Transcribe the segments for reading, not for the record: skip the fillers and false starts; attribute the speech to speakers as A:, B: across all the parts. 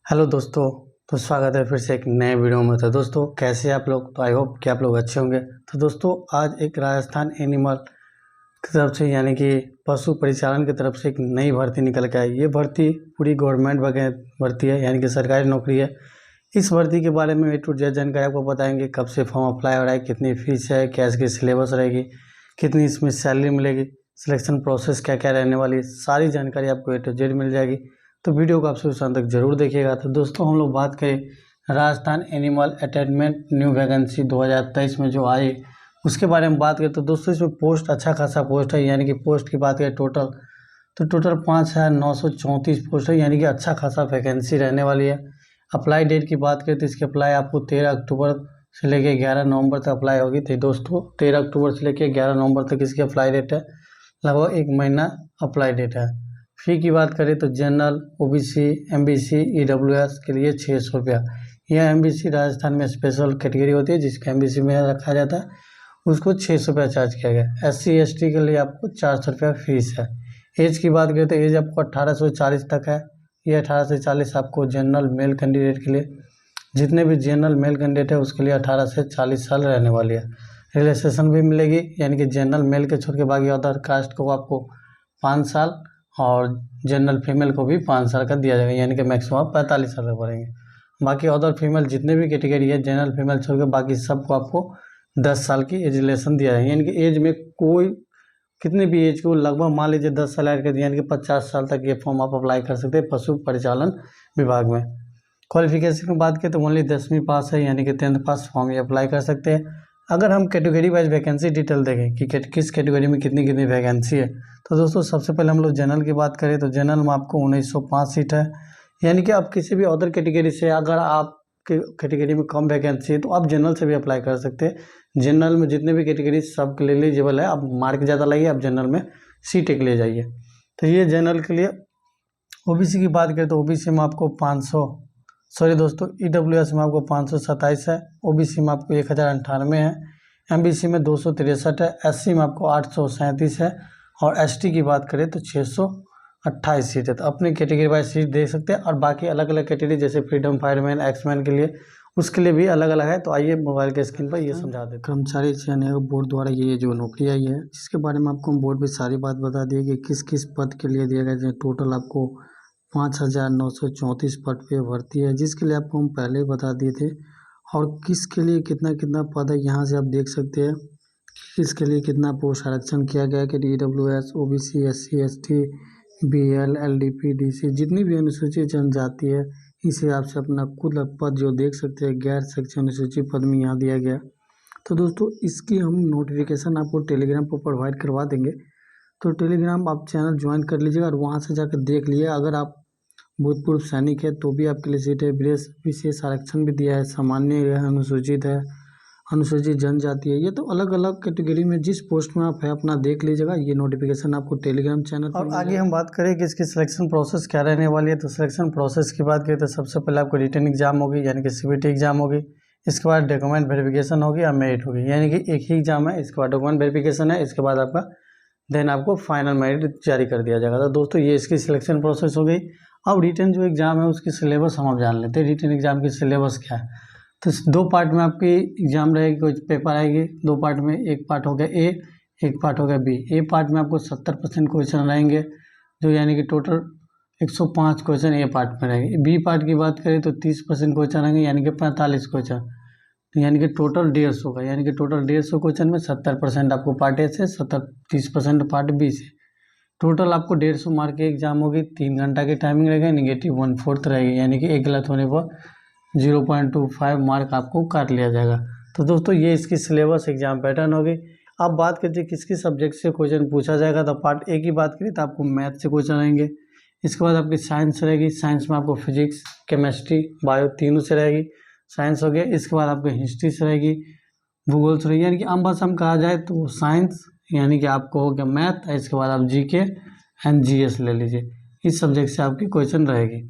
A: Hello दोस्तों। तो स्वागत है फिर से एक नए वीडियो में। तो दोस्तों कैसे आप लोग? तो आई होप कि आप लोग अच्छे होंगे। तो दोस्तों आज एक राजस्थान एनिमल की तरफ से यानी कि पशु परिचालन की तरफ से एक नई भर्ती निकल के आई। ये भर्ती पूरी गवर्नमेंट भर्ती है यानी कि सरकारी नौकरी है। इस भर्ती के बारे में A to Z जानकारी आपको बताएंगे। कब से फॉर्म अप्लाई हो रहा है, कितनी फीस है, क्या इसकी सिलेबस रहेगी, कितनी इसमें सैलरी मिलेगी, सिलेक्शन प्रोसेस क्या क्या रहने वाली, सारी जानकारी आपको A to Z मिल जाएगी। तो वीडियो को आप शुरू अंत तक जरूर देखिएगा। तो दोस्तों हम लोग बात करें राजस्थान एनिमल अटेंडमेंट न्यू वैकेंसी 2023 में जो आई उसके बारे में बात करें तो दोस्तों इसमें पोस्ट अच्छा खासा पोस्ट है। यानी कि पोस्ट की बात करें टोटल 5,934 पोस्ट है, यानी कि अच्छा खासा वैकेंसी रहने वाली है। अप्लाई डेट की बात करें तो इसकी अप्लाई आपको 13 अक्टूबर से लेकर 11 नवंबर तक अप्लाई होगी। तो दोस्तों 13 अक्टूबर से लेकर 11 नवंबर तक इसकी अप्लाई डेट है, लगभग एक महीना अप्लाई डेट है। फ़ी की बात करें तो जनरल, OBC, MBC, EWS के लिए 600 रुपया। यह MBC राजस्थान में स्पेशल कैटेगरी होती है जिसको MBC में रखा जाता है, उसको 600 रुपया चार्ज किया गया। SC ST के लिए आपको 400 रुपया फीस है। एज की बात करें तो एज आपको 18 से 40 तक है। ये 18 से 40 आपको जनरल मेल कैंडिडेट के लिए, जितने भी जनरल मेल कैंडिडेट है उसके लिए 18 से 40 साल रहने वाली है। रिलैक्सेशन भी मिलेगी, यानी कि जनरल मेल के छोड़ के बाकी अदर कास्ट को आपको 5 साल और जनरल फीमेल को भी 5 साल का दिया जाएगा, यानी कि मैक्सिमम 45 साल का पड़ेंगे। बाकी अदर फीमेल जितने भी कैटेगरी है जनरल फीमेल छोड़ के बाकी सबको आपको 10 साल की एज रिलेशन दिया जाएगा। यानी कि एज में कोई कितने भी एज को लगभग मान लीजिए 10 साल ऐड कर दिया, यानी कि 50 साल तक ये फॉर्म आप अप्लाई कर सकते हैं पशु परिचालन विभाग में। क्वालिफिकेशन की बात करें तो ओनली 10वीं पास है, यानी कि 10th पास फॉर्म ये अप्लाई कर सकते हैं। अगर हम कैटेगरी वाइज वैकेंसी डिटेल देखें कि किस कैटेगरी में कितनी कितनी वैकेंसी है तो दोस्तों सबसे पहले हम लोग जनरल की बात करें तो जनरल में आपको 1905 सीट है। यानी कि आप किसी भी अदर कैटेगरी से अगर आप कैटेगरी में कम वैकेंसी है तो आप जनरल से भी अप्लाई कर सकते हैं। जनरल में जितने भी कैटेगरी सब के लिए एलिजिबल है। आप मार्क ज़्यादा लाइए, आप जनरल में सीट के लिए जाइए। तो ये जनरल के लिए। OBC की बात करें तो OBC में आपको 500 दोस्तों EWS में आपको 527 है, OBC में आपको 1098 है, MBC में 263 है, SC में आपको 837 है और ST की बात करें तो 628 सीट है। तो अपनी कैटेगरी वाइज सीट देख सकते हैं। और बाकी अलग अलग कैटेगरी जैसे फ्रीडम फायरमैन, एक्समैन के लिए उसके लिए भी अलग अलग है। तो आइए मोबाइल के स्क्रीन पर ये समझा देते हैं। कर्मचारी चयन आयोग बोर्ड द्वारा ये जो नौकरी आई है जिसके बारे में आपको बोर्ड पर सारी बात बता दी कि किस किस पद के लिए दिया गया। टोटल आपको 5,934 पद पे भर्ती है, जिसके लिए आपको हम पहले ही बता दिए थे। और किसके लिए कितना कितना पद है यहाँ से आप देख सकते हैं किसके लिए कितना पोस्ट आरक्षण किया गया है कि EWS, OBC, SC ST, BL, LDP, DC जितनी भी अनुसूचित जनजाति है इस हिसाब से अपना कुल पद जो देख सकते हैं गैर शिक्षण अनुसूचित पद में यहाँ दिया गया। तो दोस्तों इसकी हम नोटिफिकेशन आपको टेलीग्राम पर प्रोवाइड करवा देंगे। तो टेलीग्राम आप चैनल ज्वाइन कर लीजिएगा और वहाँ से जाकर देख लिए। अगर आप भूतपूर्व सैनिक है तो भी आपके लिए सीट है। विशेष आरक्षण भी दिया है, सामान्य है, अनुसूचित है, अनुसूचित जनजाति है। ये तो अलग अलग कैटेगरी में जिस पोस्ट में आप है अपना देख लीजिएगा। ये नोटिफिकेशन आपको टेलीग्राम चैनल पर। और आगे हम बात करें कि इसकी सिलेक्शन प्रोसेस क्या रहने वाली है। तो सिलेक्शन प्रोसेस की बात करें तो सबसे पहले आपको रिटन एग्जाम होगी, यानी कि CBT एग्जाम होगी। इसके बाद डॉक्यूमेंट वेरिफिकेशन होगी या मेरिट होगी, यानी कि एक ही एग्जाम है। इसके बाद डॉक्यूमेंट वेरिफिकेशन है, इसके बाद आपका देन आपको फाइनल मेरिट जारी कर दिया जाएगा। तो दोस्तों ये इसकी सिलेक्शन प्रोसेस हो गई। अब रिटन जो एग्ज़ाम है उसकी सिलेबस हम जान लेते हैं। रिटन एग्ज़ाम की सिलेबस क्या है। तो 2 पार्ट में आपकी एग्ज़ाम रहेगी, कोई पेपर आएगी 2 पार्ट में। एक पार्ट हो गया A, एक पार्ट हो गया B। A पार्ट में आपको 70% क्वेश्चन रहेंगे, जो यानी कि टोटल 105 क्वेश्चन A पार्ट में रहेंगे। B पार्ट की बात करें तो 30% क्वेश्चन रहेंगे, यानी कि 45 क्वेश्चन, यानी कि टोटल 150 का, यानी कि टोटल 150 क्वेश्चन में 70% आपको पार्ट A से, 30% पार्ट B से। टोटल आपको 150 मार्क की एग्जाम होगी। 3 घंटा की टाइमिंग रहेगी, नेगेटिव 1/4 रहेगी, यानी कि एक गलत होने पर 0.25 मार्क आपको काट लिया जाएगा। तो दोस्तों ये इसकी सिलेबस एग्जाम पैटर्न होगी। अब बात करते हैं किस किस सब्जेक्ट से क्वेश्चन पूछा जाएगा। तो पार्ट A की बात करें तो आपको मैथ से क्वेश्चन रहेंगे। इसके बाद आपकी साइंस रहेगी, साइंस में आपको फिजिक्स, केमिस्ट्री, बायो तीनों से रहेगी। साइंस हो गया। इसके बाद आपको हिस्ट्री से रहेगी, भूगोल से रहेगी, यानी कि आम भाषा में कहा जाए तो साइंस, यानी कि आपको हो गया मैथ। इसके बाद आप GK एंड GS ले लीजिए। इस सब्जेक्ट से आपकी क्वेश्चन रहेगी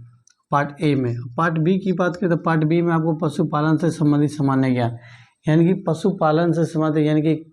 A: पार्ट A में। पार्ट B की बात करें तो पार्ट B में आपको पशुपालन से संबंधित सामान्य ज्ञान, यानी कि पशुपालन से संबंधित, यानी कि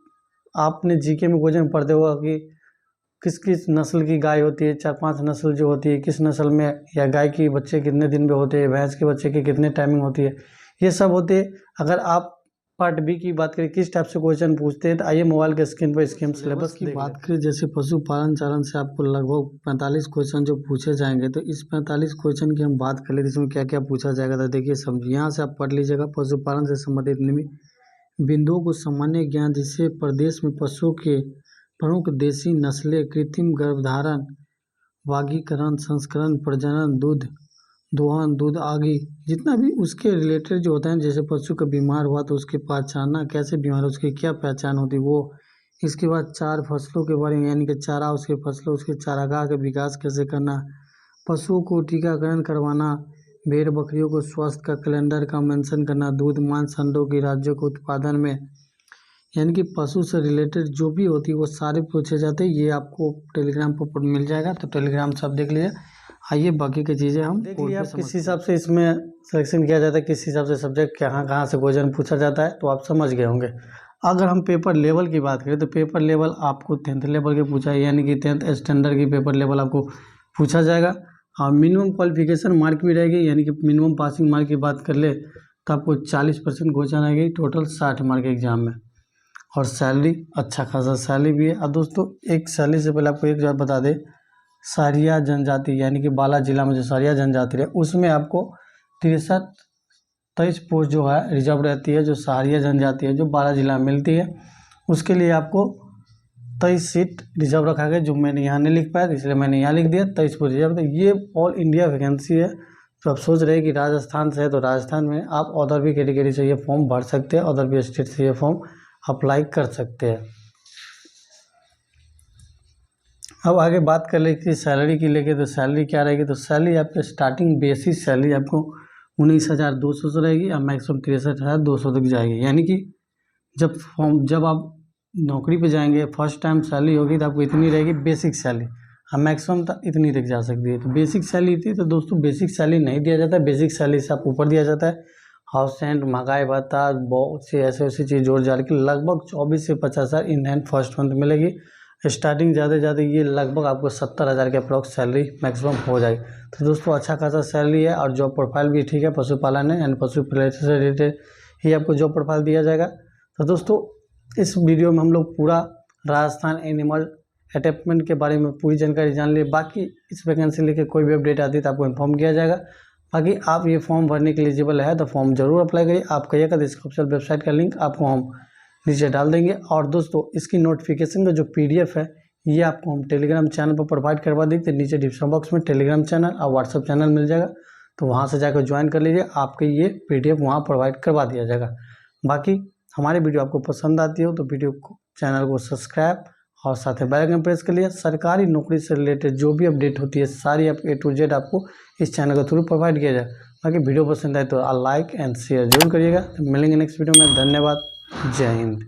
A: आपने GK में क्वेश्चन पढ़ते होगा कि किस किस नस्ल की गाय होती है, 4-5 नस्ल जो होती है, किस नस्ल में, या गाय के बच्चे कितने दिन में होते हैं, भैंस के बच्चे की कितने टाइमिंग होती है, ये सब होते हैं। अगर आप पार्ट बी की बात करें किस टाइप से क्वेश्चन पूछते हैं, तो आइए मोबाइल के स्क्रीन पर इसके हम सिलेबस की बात करें। जैसे पशुपालन चालन से आपको लगभग 45 क्वेश्चन जो पूछे जाएंगे, तो इस 45 क्वेश्चन की हम बात कर लेते हैं इसमें क्या क्या पूछा जाएगा। तो देखिए समझिए, यहाँ से आप पढ़ लीजिएगा। पशुपालन से संबंधित निम्न बिंदुओं को सामान्य ज्ञान, जिससे प्रदेश में पशुओं के प्रमुख देशी नस्लें, कृत्रिम गर्भधारण, वागीकरण, संस्करण, प्रजनन, दूध दोहन, दूध आदि जितना भी उसके रिलेटेड जो होता है, जैसे पशु का बीमार हुआ तो उसकी पहचानना कैसे बीमार है, उसकी क्या पहचान होती है वो। इसके बाद 4 फसलों के बारे में, यानी कि चारा, उसके फसलों, उसके चारागाह का विकास कैसे करना, पशुओं को टीकाकरण करवाना, भेड़ बकरियों को स्वास्थ्य का कैलेंडर का मेंशन करना, दूध मांस अंडों की राज्यों के उत्पादन में, यानी कि पशु से रिलेटेड जो भी होती है वो सारे पूछे जाते हैं। ये आपको टेलीग्राम पर मिल जाएगा, तो टेलीग्राम से आप देख लीजिए। आइए बाकी की चीज़ें हम देख लिया। किस हिसाब से इसमें सिलेक्शन किया जाता है, किस हिसाब से सब्जेक्ट कहाँ से क्वेश्चन पूछा जाता है, तो आप समझ गए होंगे। अगर हम पेपर लेवल की बात करें तो पेपर लेवल आपको 10th लेवल के पूछा है, यानी कि 10th स्टैंडर्ड की पेपर लेवल आपको पूछा जाएगा। और मिनिमम क्वालिफिकेशन मार्क भी रहेगी, यानी कि मिनिमम पासिंग मार्क की बात कर ले तो आपको 40% क्वेश्चन आएगी, टोटल 60 मार्क एग्जाम में। और सैलरी अच्छा खासा सैलरी भी है। और दोस्तों एक सैलरी से पहले आपको एक बात बता दें, सारिया जनजाति, यानी कि बाला जिला में जो सारिया जनजाति है उसमें आपको 23 पोस्ट जो है रिजर्व रहती है, जो सारिया जनजाति है जो बाला जिला में मिलती है, उसके लिए आपको 23 सीट रिजर्व रखा गया, जो मैंने यहाँ नहीं लिख पाया इसलिए मैंने यहाँ लिख दिया 23 पोस्ट रिजर्व। तो ये ऑल इंडिया वैकेंसी है। तो आप सोच रहे हैं कि राजस्थान से है, तो राजस्थान में आप अदर भी कैटेगरी से ये फॉर्म भर सकते हैं, अदर भी स्टेट से ये फॉर्म अप्लाई कर सकते हैं। अब आगे बात कर ले कि सैलरी की लेके, तो सैलरी क्या रहेगी, तो सैलरी आपकी स्टार्टिंग बेसिक सैलरी आपको 19,200 से रहेगी और मैक्सिमम 63,200 तक जाएगी। यानी कि जब आप नौकरी पे जाएंगे फर्स्ट टाइम सैलरी होगी तो आपको इतनी रहेगी बेसिक सैलरी, और मैक्सिमम तक इतनी तक जा सकती है। तो बेसिक सैलरी थी, तो दोस्तों बेसिक सैलरी नहीं दिया जाता है, बेसिक सैलरी से आप ऊपर दिया जाता है। हाउस रेंट, महंगाई भत्ता, बहुत सी ऐसे चीज़ जोड़ जाड़ के लगभग 24 से 50 हज़ार इन हैंड फर्स्ट मंथ मिलेगी। स्टार्टिंग ज़्यादा ये लगभग आपको 70,000 के अप्रॉक्स सैलरी मैक्सिमम हो जाएगी। तो दोस्तों अच्छा खासा सैलरी है, और जॉब प्रोफाइल भी ठीक है, पशुपालन है एंड पशुपालन से रिलेटेड ही आपको जॉब प्रोफाइल दिया जाएगा। तो दोस्तों इस वीडियो में हम लोग पूरा राजस्थान एनिमल अटैचमेंट के बारे में पूरी जानकारी जान लिए। बाकी इस वैकेंसी लेके कोई भी अपडेट आती है तो आपको इन्फॉर्म किया जाएगा। बाकी आप ये फॉर्म भरने के एलिजिबल है तो फॉर्म जरूर अप्लाई करिए। आप कहिएगा तो इसका ऑफिशियल वेबसाइट का लिंक आपको हम नीचे डाल देंगे। और दोस्तों इसकी नोटिफिकेशन का जो PDF है ये आपको हम टेलीग्राम चैनल पर प्रोवाइड करवा देंगे। नीचे डिस्क्रिप्शन बॉक्स में टेलीग्राम चैनल और व्हाट्सअप चैनल मिल जाएगा, तो वहाँ से जाकर ज्वाइन कर लीजिए, आपके ये PDF वहाँ प्रोवाइड करवा दिया जाएगा। बाकी हमारी वीडियो आपको पसंद आती हो तो वीडियो को चैनल को सब्सक्राइब और साथ ही बेल आइकन प्रेस कर लिए। सरकारी नौकरी से रिलेटेड जो भी अपडेट होती है सारी आप A to Z आपको इस चैनल के थ्रू प्रोवाइड किया जाए। बाकी वीडियो पसंद आए तो लाइक एंड शेयर जरूर करिएगा। मिलेंगे नेक्स्ट वीडियो में। धन्यवाद। जय हिंद।